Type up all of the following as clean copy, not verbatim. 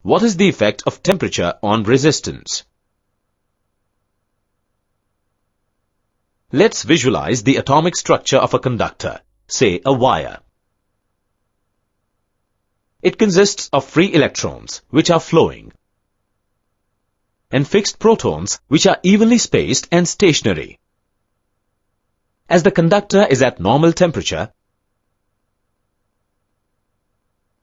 What is the effect of temperature on resistance? Let's visualize the atomic structure of a conductor, say a wire. It consists of free electrons, which are flowing, and fixed protons, which are evenly spaced and stationary. As the conductor is at normal temperature,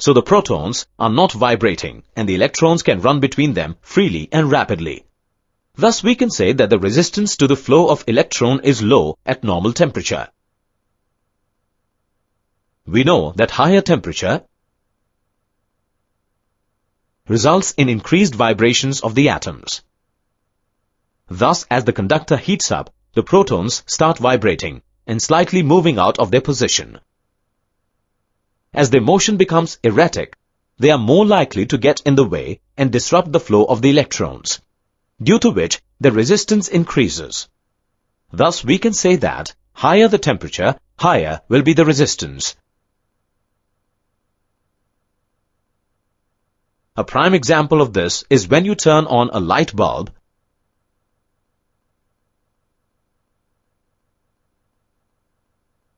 so the protons are not vibrating and the electrons can run between them freely and rapidly. Thus we can say that the resistance to the flow of electron is low at normal temperature. We know that higher temperature results in increased vibrations of the atoms. Thus, as the conductor heats up, the protons start vibrating and slightly moving out of their position. As their motion becomes erratic, they are more likely to get in the way and disrupt the flow of the electrons, due to which the resistance increases. Thus, we can say that higher the temperature, higher will be the resistance. A prime example of this is when you turn on a light bulb.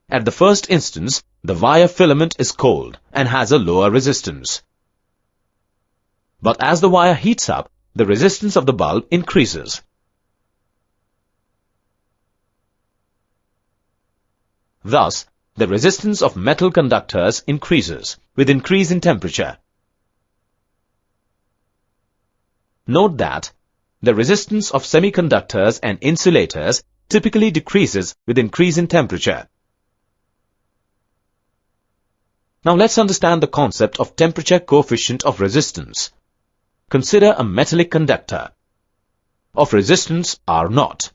At the first instance, the wire filament is cold and has a lower resistance. But as the wire heats up, the resistance of the bulb increases. Thus, the resistance of metal conductors increases with increase in temperature. Note that the resistance of semiconductors and insulators typically decreases with increase in temperature. Now let's understand the concept of temperature coefficient of resistance. Consider a metallic conductor of resistance R0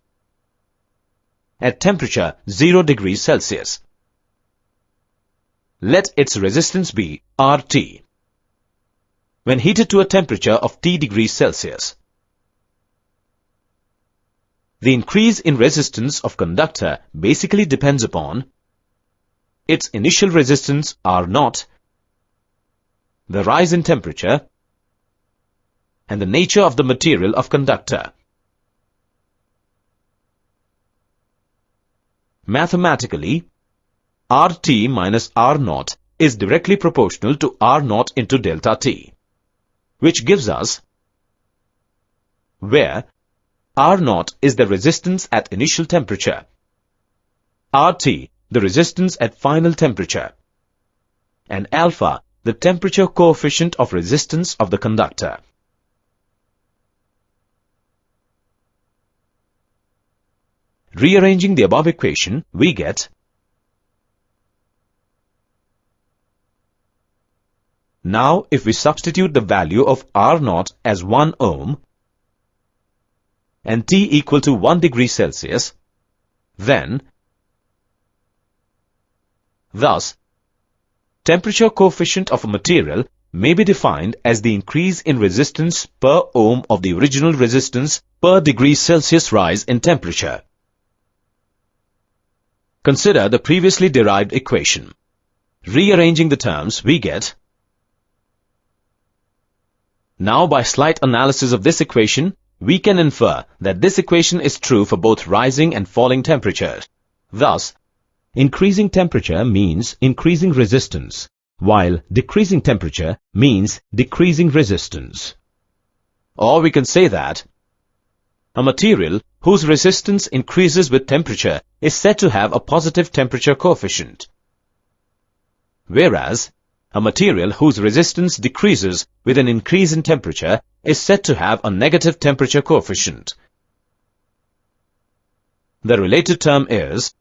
at temperature 0 degrees Celsius. Let its resistance be RT. When heated to a temperature of T degrees Celsius, the increase in resistance of conductor basically depends upon its initial resistance R0, the rise in temperature, and the nature of the material of conductor. Mathematically, RT minus R0 is directly proportional to R0 into delta T, which gives us where R0 is the resistance at initial temperature, RT the resistance at final temperature, and alpha the temperature coefficient of resistance of the conductor. Rearranging the above equation, we get now if we substitute the value of R0 as 1 ohm and T equal to 1 degree Celsius, then thus temperature coefficient of a material may be defined as the increase in resistance per ohm of the original resistance per degree Celsius rise in temperature. Consider the previously derived equation. Rearranging the terms, we get now by slight analysis of this equation, we can infer that this equation is true for both rising and falling temperatures. Thus, increasing temperature means increasing resistance, while decreasing temperature means decreasing resistance. Or we can say that a material whose resistance increases with temperature is said to have a positive temperature coefficient, whereas a material whose resistance decreases with an increase in temperature is said to have a negative temperature coefficient. The related term is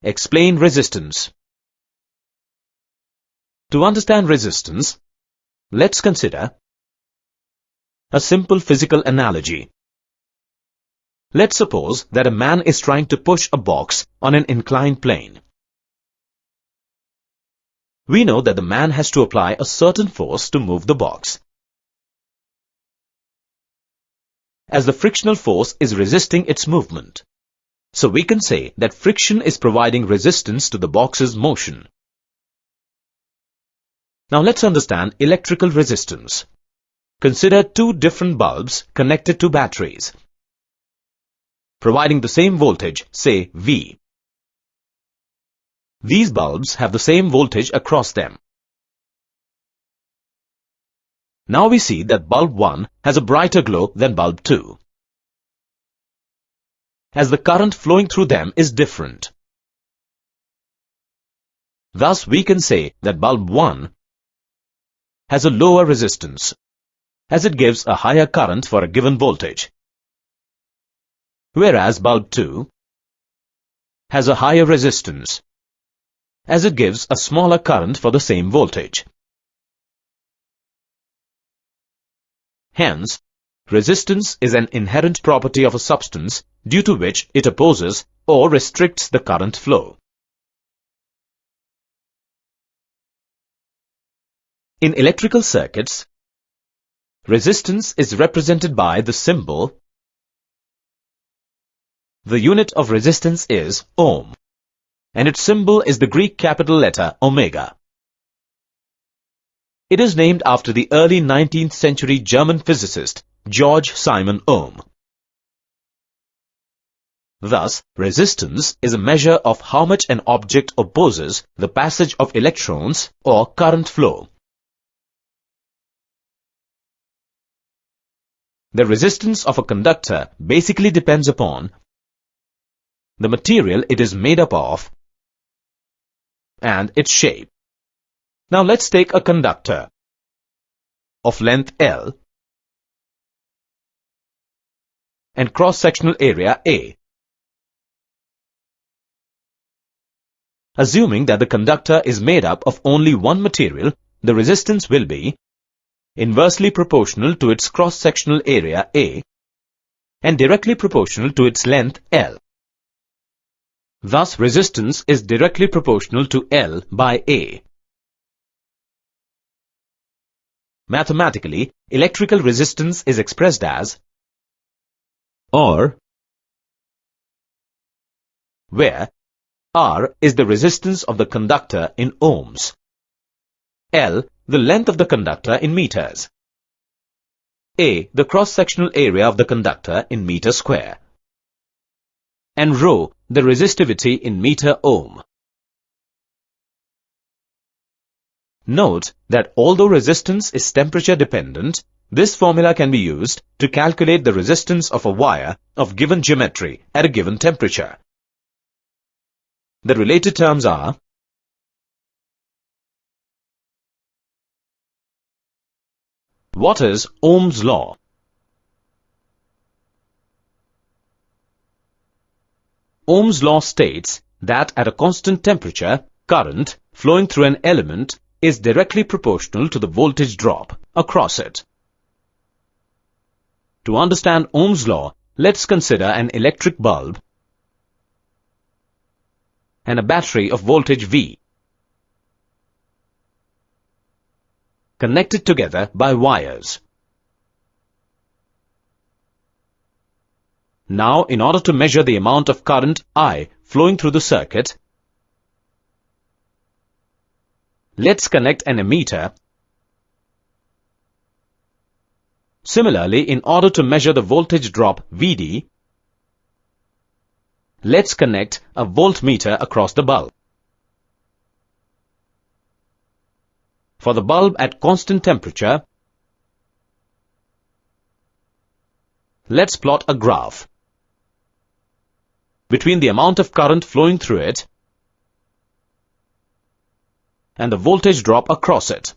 explain resistance. To understand resistance, let's consider a simple physical analogy. Let's suppose that a man is trying to push a box on an inclined plane. We know that the man has to apply a certain force to move the box, as the frictional force is resisting its movement. So we can say that friction is providing resistance to the box's motion. Now let's understand electrical resistance. Consider two different bulbs connected to batteries, providing the same voltage, say V. These bulbs have the same voltage across them. Now we see that bulb 1 has a brighter glow than bulb 2, as the current flowing through them is different. Thus, we can say that bulb 1 has a lower resistance, as it gives a higher current for a given voltage, whereas bulb 2 has a higher resistance, as it gives a smaller current for the same voltage. Hence, resistance is an inherent property of a substance due to which it opposes or restricts the current flow. In electrical circuits, resistance is represented by the symbol. The unit of resistance is ohm, and its symbol is the Greek capital letter omega. It is named after the early 19th century German physicist Georg Simon Ohm. Thus, resistance is a measure of how much an object opposes the passage of electrons or current flow. The resistance of a conductor basically depends upon the material it is made up of and its shape. Now let's take a conductor of length L and cross-sectional area A. Assuming that the conductor is made up of only one material, the resistance will be inversely proportional to its cross-sectional area A and directly proportional to its length L. Thus, resistance is directly proportional to L by A. Mathematically, electrical resistance is expressed as R, where R is the resistance of the conductor in ohms, L the length of the conductor in meters, A the cross-sectional area of the conductor in meter square, and rho the resistivity in meter ohm. Note that although resistance is temperature dependent, this formula can be used to calculate the resistance of a wire of given geometry at a given temperature. The related terms are what is Ohm's law? Ohm's law states that at a constant temperature, current flowing through an element is directly proportional to the voltage drop across it. To understand Ohm's law, let's consider an electric bulb and a battery of voltage V connected together by wires. Now, in order to measure the amount of current I flowing through the circuit, let's connect an ammeter. Similarly, in order to measure the voltage drop Vd, let's connect a voltmeter across the bulb. For the bulb at constant temperature, let's plot a graph between the amount of current flowing through it and the voltage drop across it.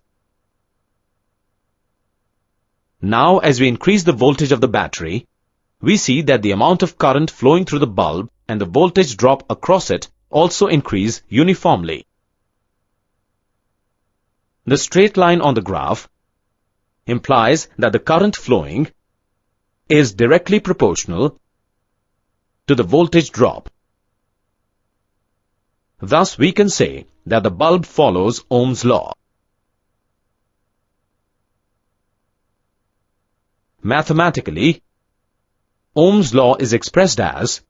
Now, as we increase the voltage of the battery, we see that the amount of current flowing through the bulb and the voltage drop across it also increase uniformly. The straight line on the graph implies that the current flowing is directly proportional to the voltage drop. Thus, we can say that the bulb follows Ohm's law. Mathematically, Ohm's law is expressed as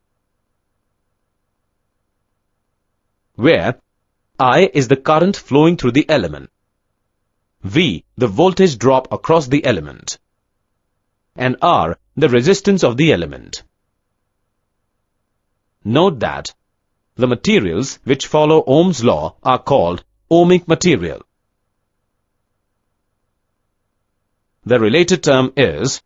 where I is the current flowing through the element V, the voltage drop across the element, and R, the resistance of the element. Note that the materials which follow Ohm's law are called ohmic material. The related term is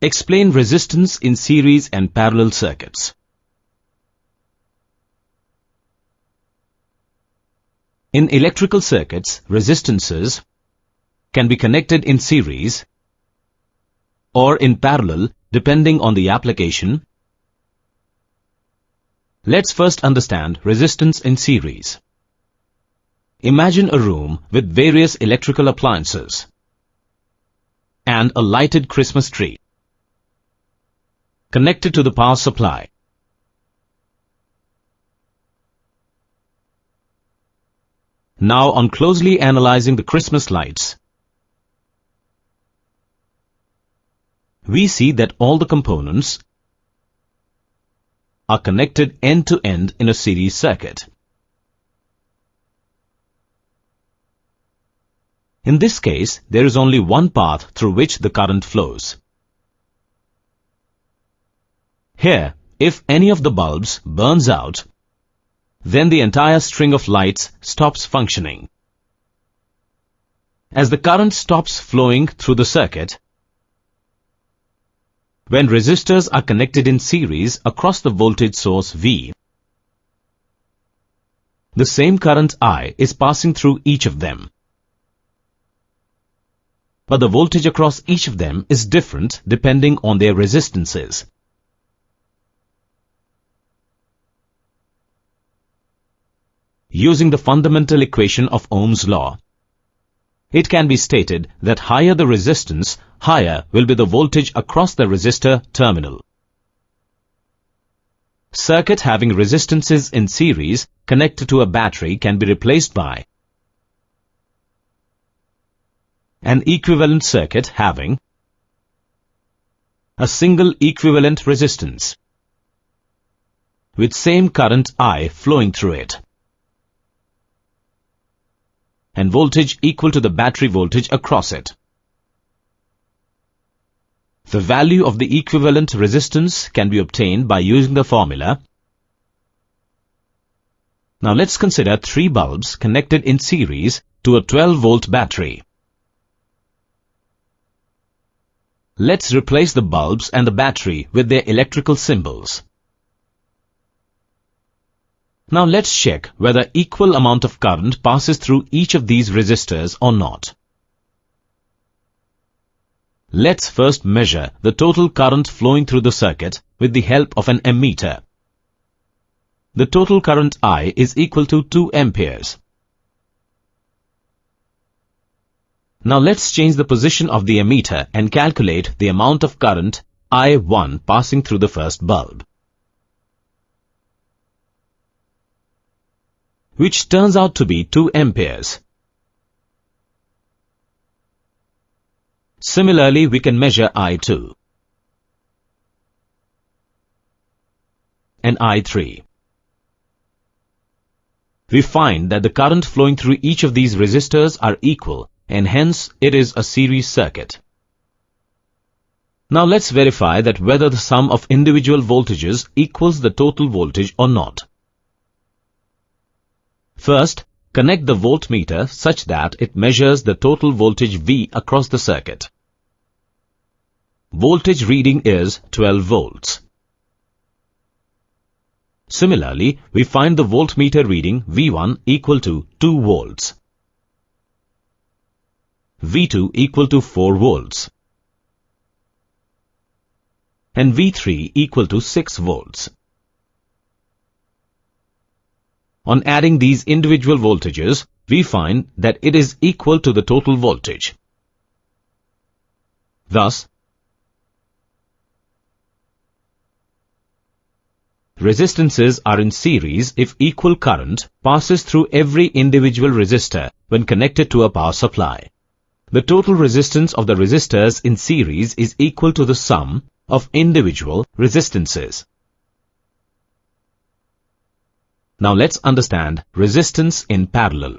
explain resistance in series and parallel circuits. In electrical circuits, resistances can be connected in series or in parallel depending on the application. Let's first understand resistance in series. Imagine a room with various electrical appliances and a lighted Christmas tree connected to the power supply. Now, on closely analyzing the Christmas lights, we see that all the components are connected end to end in a series circuit. In this case, there is only one path through which the current flows. Here, if any of the bulbs burns out, then the entire string of lights stops functioning. As the current stops flowing through the circuit, when resistors are connected in series across the voltage source V, the same current I is passing through each of them. But the voltage across each of them is different depending on their resistances. Using the fundamental equation of Ohm's law, it can be stated that higher the resistance, higher will be the voltage across the resistor terminal. Circuit having resistances in series connected to a battery can be replaced by an equivalent circuit having a single equivalent resistance with same current I flowing through it and voltage equal to the battery voltage across it. The value of the equivalent resistance can be obtained by using the formula. Now let's consider 3 bulbs connected in series to a 12-volt battery. Let's replace the bulbs and the battery with their electrical symbols. Now let's check whether equal amount of current passes through each of these resistors or not. Let's first measure the total current flowing through the circuit with the help of an ammeter. The total current I is equal to 2 amperes. Now let's change the position of the ammeter and calculate the amount of current I1 passing through the first bulb, which turns out to be 2 amperes. Similarly, we can measure I2 and I3. We find that the current flowing through each of these resistors are equal, and hence it is a series circuit. Now let's verify that whether the sum of individual voltages equals the total voltage or not. First, connect the voltmeter such that it measures the total voltage V across the circuit. Voltage reading is 12 volts. Similarly, we find the voltmeter reading V1 equal to 2 volts, V2 equal to 4 volts, and V3 equal to 6 volts. On adding these individual voltages, we find that it is equal to the total voltage. Thus, resistances are in series if equal current passes through every individual resistor when connected to a power supply. The total resistance of the resistors in series is equal to the sum of individual resistances. Now let's understand resistance in parallel.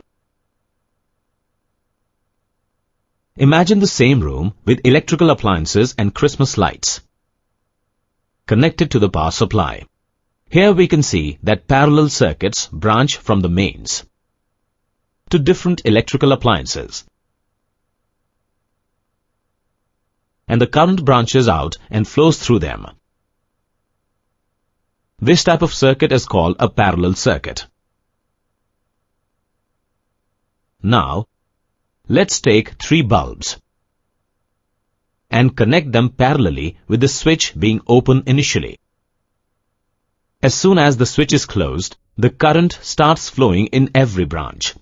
Imagine the same room with electrical appliances and Christmas lights connected to the power supply. Here we can see that parallel circuits branch from the mains to different electrical appliances, and the current branches out and flows through them. This type of circuit is called a parallel circuit. Now, let's take 3 bulbs and connect them parallelly with the switch being open initially. As soon as the switch is closed, the current starts flowing in every branch.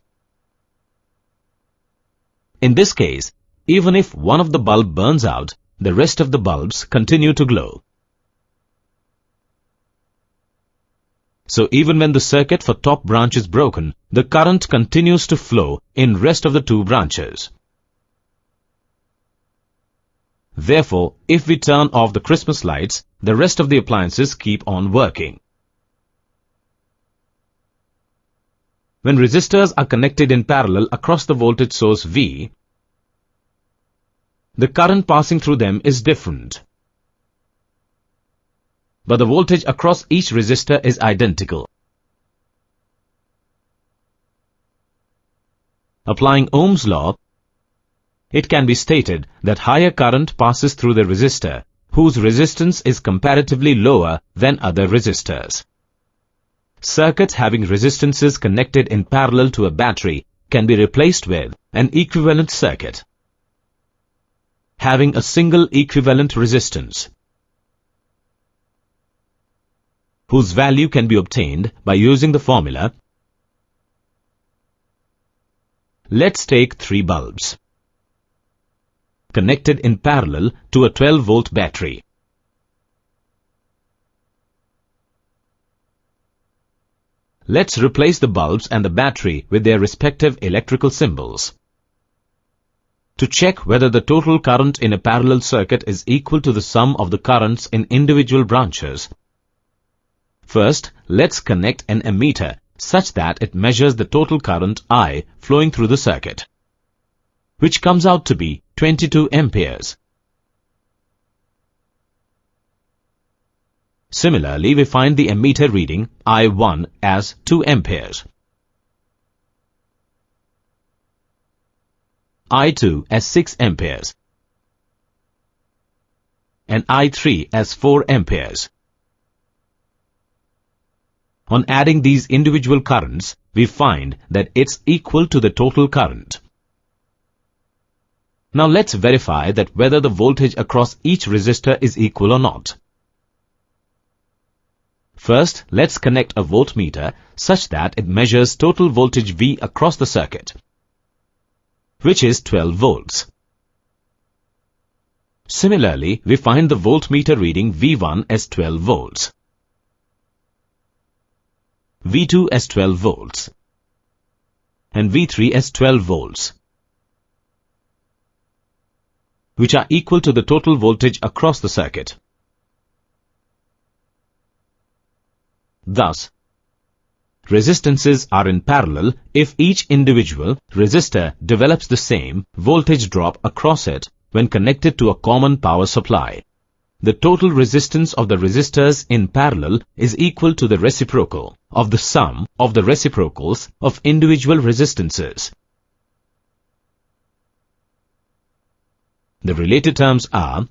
In this case, even if one of the bulb burns out, the rest of the bulbs continue to glow. So even when the circuit for top branch is broken, the current continues to flow in rest of the 2 branches. Therefore, if we turn off the Christmas lights, the rest of the appliances keep on working. When resistors are connected in parallel across the voltage source V, the current passing through them is different, but the voltage across each resistor is identical. Applying Ohm's law, it can be stated that higher current passes through the resistor, whose resistance is comparatively lower than other resistors. Circuits having resistances connected in parallel to a battery can be replaced with an equivalent circuit having a single equivalent resistance, whose value can be obtained by using the formula. Let's take 3 bulbs connected in parallel to a 12-volt battery. Let's replace the bulbs and the battery with their respective electrical symbols to check whether the total current in a parallel circuit is equal to the sum of the currents in individual branches. First, let's connect an ammeter such that it measures the total current I flowing through the circuit, which comes out to be 22 amperes. Similarly, we find the ammeter reading I1 as 2 amperes, I2 as 6 amperes, and I3 as 4 amperes. On adding these individual currents, we find that it's equal to the total current. Now let's verify that whether the voltage across each resistor is equal or not. First, let's connect a voltmeter such that it measures total voltage V across the circuit, which is 12 volts. Similarly, we find the voltmeter reading V1 as 12 volts, V2 as 12 volts, and V3 as 12 volts, which are equal to the total voltage across the circuit. Thus, resistances are in parallel if each individual resistor develops the same voltage drop across it when connected to a common power supply. The total resistance of the resistors in parallel is equal to the reciprocal of the sum of the reciprocals of individual resistances. The related terms are